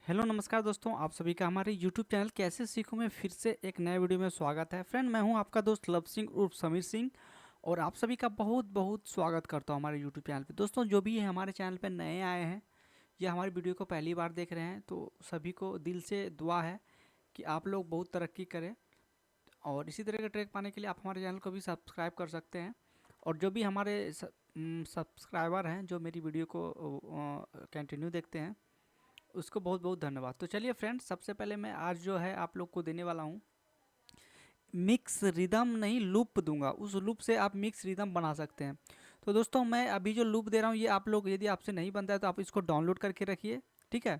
Hello नमस्कार दोस्तों, आप सभी का हमारे यूट्यूब चैनल कैसे सीखूं में फिर से एक नए वीडियो में स्वागत है। फ्रेंड, मैं हूं आपका दोस्त लव सिंह उर्फ समीर सिंह और आप सभी का बहुत बहुत स्वागत करता हूं हमारे यूट्यूब चैनल पे। दोस्तों, जो भी है हमारे चैनल पे नए आए हैं या हमारी वीडियो को पहली बार देख रहे हैं, तो सभी को दिल से दुआ है कि आप लोग बहुत तरक्की करें और इसी तरह का ट्रैक पाने के लिए आप हमारे चैनल को भी सब्सक्राइब कर सकते हैं। और जो भी हमारे सब्सक्राइबर हैं जो मेरी वीडियो को कंटिन्यू देखते हैं, उसको बहुत बहुत धन्यवाद। तो चलिए फ्रेंड्स, सबसे पहले मैं आज जो है आप लोग को देने वाला हूँ मिक्स रिदम, नहीं लूप दूंगा। उस लूप से आप मिक्स रिदम बना सकते हैं। तो दोस्तों, मैं अभी जो लूप दे रहा हूँ ये आप लोग, यदि आपसे नहीं बनता है तो आप इसको डाउनलोड करके रखिए, ठीक है।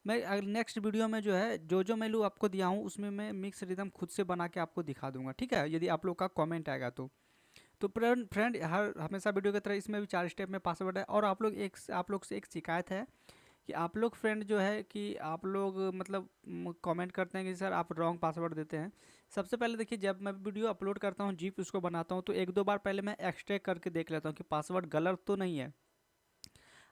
मैं नेक्स्ट वीडियो में जो है जो मैं लूप आपको दिया हूँ उसमें मैं मिक्स रिदम खुद से बना के आपको दिखा दूंगा, ठीक है, यदि आप लोग का कमेंट आएगा तो फ्रेंड हर हमेशा वीडियो की तरह इसमें भी 4 स्टेप में पासवर्ड है। और आप लोग से एक शिकायत है कि आप लोग फ्रेंड जो है कि आप लोग मतलब कमेंट करते हैं कि सर आप रॉन्ग पासवर्ड देते हैं। सबसे पहले देखिए, जब मैं वीडियो अपलोड करता हूँ, जीप उसको बनाता हूँ, तो एक दो बार पहले मैं एक्सट्रैक्ट करके देख लेता हूँ कि पासवर्ड गलत तो नहीं है।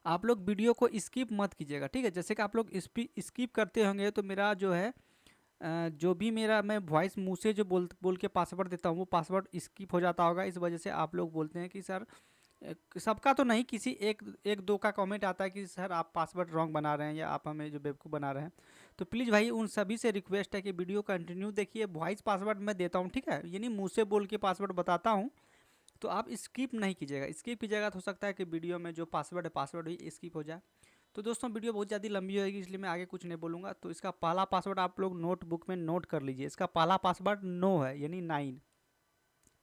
आप लोग वीडियो को स्किप मत कीजिएगा, ठीक है। जैसे कि आप लोग स्किप करते होंगे तो मेरा जो है जो भी मेरा मैं वॉइस मुँह से जो बोल के पासवर्ड देता हूँ वो पासवर्ड स्किप हो जाता होगा। इस वजह से आप लोग बोलते हैं कि सर, सबका तो नहीं, किसी एक एक दो का कमेंट आता है कि सर आप पासवर्ड रॉन्ग बना रहे हैं या आप हमें जो बेवकूफ़ बना रहे हैं। तो प्लीज़ भाई, उन सभी से रिक्वेस्ट है कि वीडियो कंटिन्यू देखिए। वॉइस पासवर्ड मैं देता हूँ, ठीक है, यानी मुँह से बोल के पासवर्ड बताता हूँ, तो आप स्किप नहीं कीजिएगा। स्किप कीजिएगा तो हो सकता है कि वीडियो में जो पासवर्ड है पासवर्ड ही स्किप हो जाए। तो दोस्तों, वीडियो बहुत ज़्यादा लंबी होगी इसलिए मैं आगे कुछ नहीं बोलूँगा। तो इसका पहला पासवर्ड आप लोग नोटबुक में नोट कर लीजिए। इसका पहला पासवर्ड नो है, यानी 9,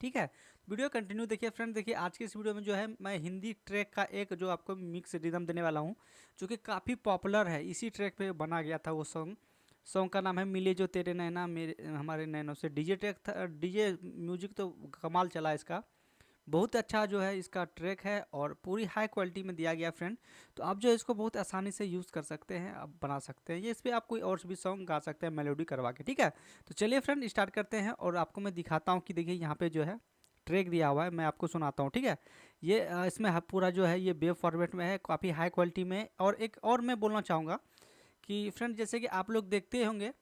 ठीक है। वीडियो कंटिन्यू देखिए फ्रेंड। देखिए, आज की इस वीडियो में जो है मैं हिंदी ट्रैक का एक जो आपको मिक्स रिदम देने वाला हूँ, जो कि काफ़ी पॉपुलर है। इसी ट्रैक पे बना गया था वो सॉन्ग का नाम है मिले जो तेरे नैना मेरे हमारे नैनों से। डीजे ट्रैक था, डीजे म्यूजिक तो कमाल चला इसका। बहुत अच्छा जो है इसका ट्रैक है और पूरी हाई क्वालिटी में दिया गया फ्रेंड। तो आप जो है इसको बहुत आसानी से यूज़ कर सकते हैं, आप बना सकते हैं। ये इस पर आप कोई और भी सॉन्ग गा सकते हैं मेलोडी करवा के, ठीक है। तो चलिए फ्रेंड, स्टार्ट करते हैं और आपको मैं दिखाता हूँ कि देखिए यहाँ पे जो है ट्रैक दिया हुआ है, मैं आपको सुनाता हूँ, ठीक है। ये इसमें पूरा जो है ये वेब फॉर्मेट में है, काफ़ी हाई क्वालिटी में। और एक और मैं बोलना चाहूँगा कि फ्रेंड, जैसे कि आप लोग देखते होंगे,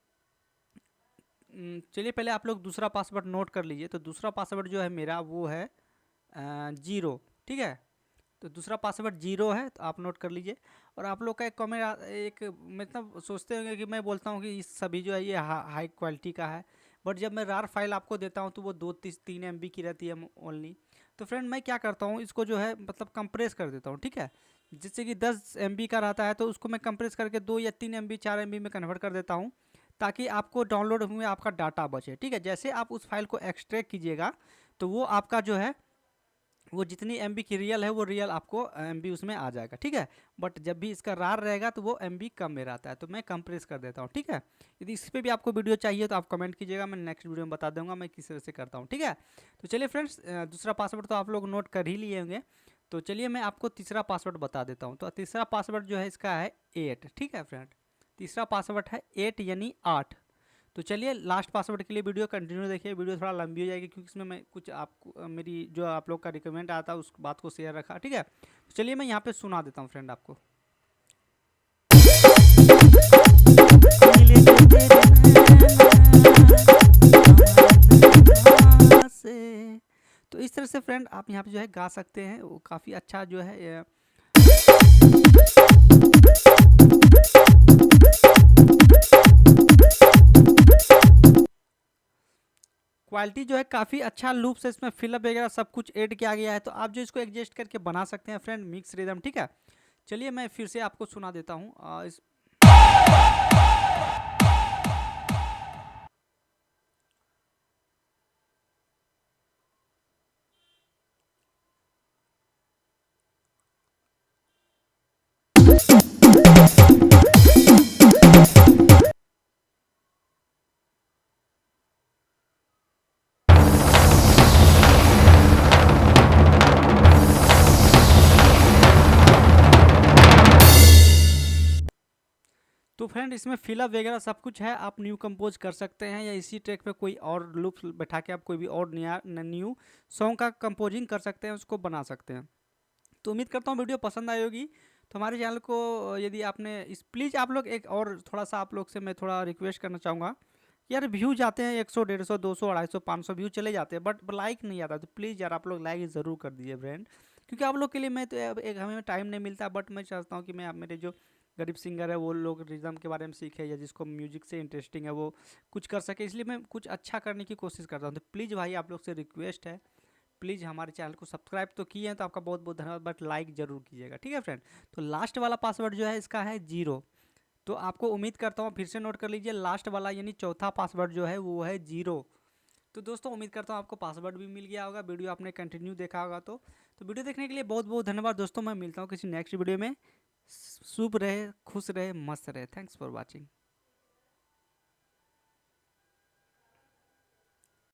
चलिए पहले आप लोग दूसरा पासवर्ड नोट कर लीजिए। तो दूसरा पासवर्ड जो है मेरा वो है 0, ठीक है। तो दूसरा पासवर्ड 0 है, तो आप नोट कर लीजिए। और आप लोग का एक कमेंट, एक मतलब सोचते होंगे कि मैं बोलता हूँ कि इस सभी जो है ये हाई क्वालिटी का है, बट जब मैं रार फाइल आपको देता हूँ तो वो 2-3 MB की रहती है ओनली। तो फ्रेंड, मैं क्या करता हूँ, इसको जो है मतलब कंप्रेस कर देता हूँ, ठीक है। जिससे कि 10 MB का रहता है तो उसको मैं कंप्रेस करके 2 या 3 MB 4 MB में कन्वर्ट कर देता हूँ, ताकि आपको डाउनलोड हुए आपका डाटा बचे, ठीक है। जैसे आप उस फाइल को एक्सट्रैक्ट कीजिएगा तो वो आपका जो है वो जितनी MB की रियल है वो रियल आपको MB उसमें आ जाएगा, ठीक है। बट जब भी इसका रार रहेगा तो वो MB कम में रहता है, तो मैं कंप्रेस कर देता हूँ, ठीक है। यदि इस पर भी आपको वीडियो चाहिए तो आप कमेंट कीजिएगा, मैं नेक्स्ट वीडियो में बता दूंगा मैं किस तरह से करता हूँ, ठीक है। तो चलिए फ्रेंड्स, दूसरा पासवर्ड तो आप लोग नोट कर ही लिए होंगे। तो चलिए मैं आपको तीसरा पासवर्ड बता देता हूँ। तो तीसरा पासवर्ड जो है इसका है 8, ठीक है फ्रेंड। तीसरा पासवर्ड है 8 यानी 8। तो चलिए लास्ट पासवर्ड के लिए वीडियो कंटिन्यू देखिए। वीडियो थोड़ा लंबी हो जाएगी क्योंकि इसमें मैं कुछ आपको मेरी जो आप लोग का रिकमेंड आता है उस बात को शेयर रखा, ठीक है। तो चलिए मैं यहाँ पे सुना देता हूँ फ्रेंड आपको। तो इस तरह से फ्रेंड आप यहाँ पे जो है गा सकते हैं, वो काफ़ी अच्छा जो है क्वालिटी जो है काफ़ी अच्छा लूप से इसमें फिलअप वगैरह सब कुछ ऐड किया गया है। तो आप जो इसको एडजस्ट करके बना सकते हैं फ्रेंड मिक्स रिदम, ठीक है। चलिए मैं फिर से आपको सुना देता हूँ इस तो फ्रेंड इसमें फिलअप वगैरह सब कुछ है, आप न्यू कंपोज कर सकते हैं या इसी ट्रैक पे कोई और लूप बैठा के आप कोई भी और नया न्यू सॉन्ग का कंपोजिंग कर सकते हैं, उसको बना सकते हैं। तो उम्मीद करता हूँ वीडियो पसंद आई होगी। तो हमारे चैनल को यदि आपने इस प्लीज़ आप लोग एक और थोड़ा सा आप लोग से मैं थोड़ा रिक्वेस्ट करना चाहूँगा। यार व्यू जाते हैं 100 150 200 250 500 व्यू चले जाते हैं, बट लाइक नहीं आता। तो प्लीज़ यार आप लोग लाइक ज़रूर कर दीजिए फ्रेंड, क्योंकि आप लोग के लिए मैं तो अब एक हमें टाइम नहीं मिलता, बट मैं चाहता हूँ कि मैं आप मेरे जो गरीब सिंगर है वो लोग रिदम के बारे में सीखे, या जिसको म्यूजिक से इंटरेस्टिंग है वो कुछ कर सके, इसलिए मैं कुछ अच्छा करने की कोशिश करता हूँ। तो प्लीज़ भाई आप लोग से रिक्वेस्ट है, प्लीज़ हमारे चैनल को सब्सक्राइब तो किए हैं तो आपका बहुत बहुत धन्यवाद, बट लाइक ज़रूर कीजिएगा, ठीक है फ्रेंड। तो लास्ट वाला पासवर्ड जो है इसका है 0। तो आपको उम्मीद करता हूँ फिर से नोट कर लीजिए, लास्ट वाला यानी चौथा पासवर्ड जो है वो है 0। तो दोस्तों उम्मीद करता हूँ आपको पासवर्ड भी मिल गया होगा, वीडियो आपने कंटिन्यू देखा होगा। तो वीडियो देखने के लिए बहुत बहुत धन्यवाद दोस्तों। मैं मिलता हूँ किसी नेक्स्ट वीडियो में। शुभ रहे, खुश रहे, मस्त रहे। Thanks for watching.